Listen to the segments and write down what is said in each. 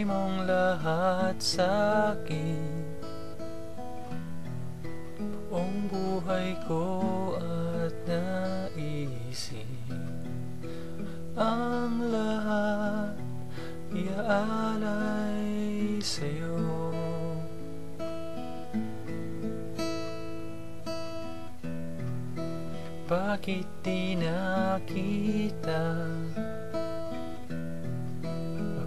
Ibigay mong lahat sa'kin, buong buhay ko at naisip. Ang lahat iaalay sa'yo. Bakit di nakita?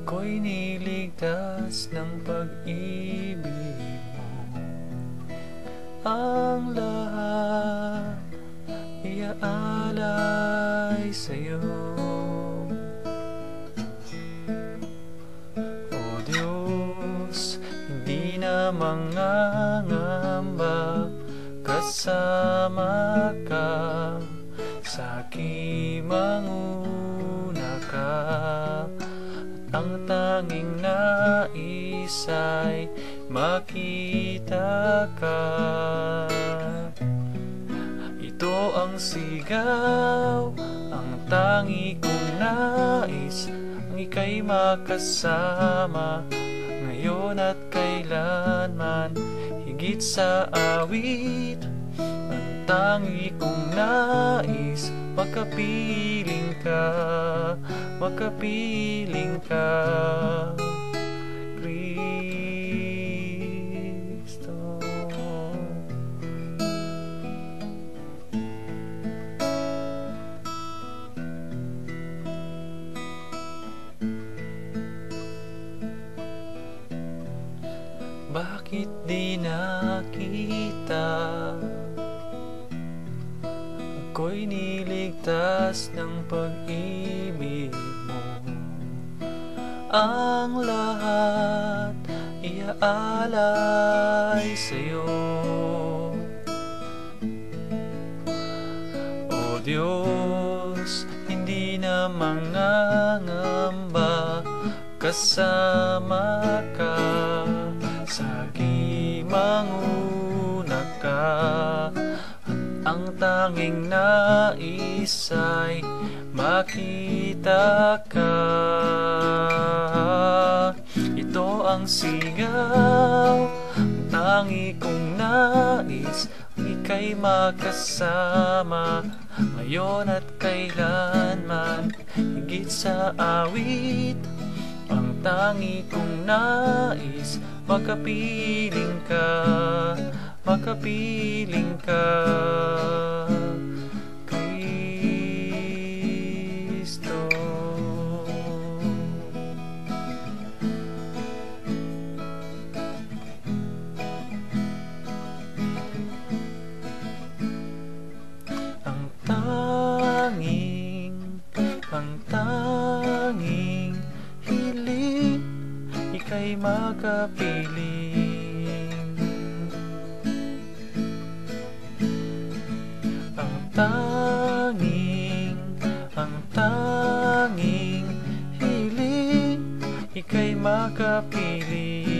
Ako'y niligtas ng pag-ibig mo. Ang lahat iaalay sa'yo. O Diyos, hindi na mangangamba, kasama ka, sa'king manguna ka. At ang tanging nais ay makita ka. Ito ang sigaw, ang tangi kong nais, ang ika'y makasama ngayon at kailanman. Higit sa awit, ang tangi kong nais, makapiling ka, makapiling ka, Kristo. Bakit di nakita? Ako'y niligtas ng pag-ibig mo. Ang lahat iaalay sa'yo. O Diyos, hindi na mangangamba, kasama ka, sa'king manguna ka. Ang tanging nais ay makita ka. Ito ang sigaw, ang tangi kong nais, ang ika'y makasama ngayon at kailanman. Higit sa awit, ang tangi kong nais, makapiling ka, makapiling ka, Kristo. Ang tanging hiling, ika'y makapiling. Ang tanging hiling, ika'y makapiling.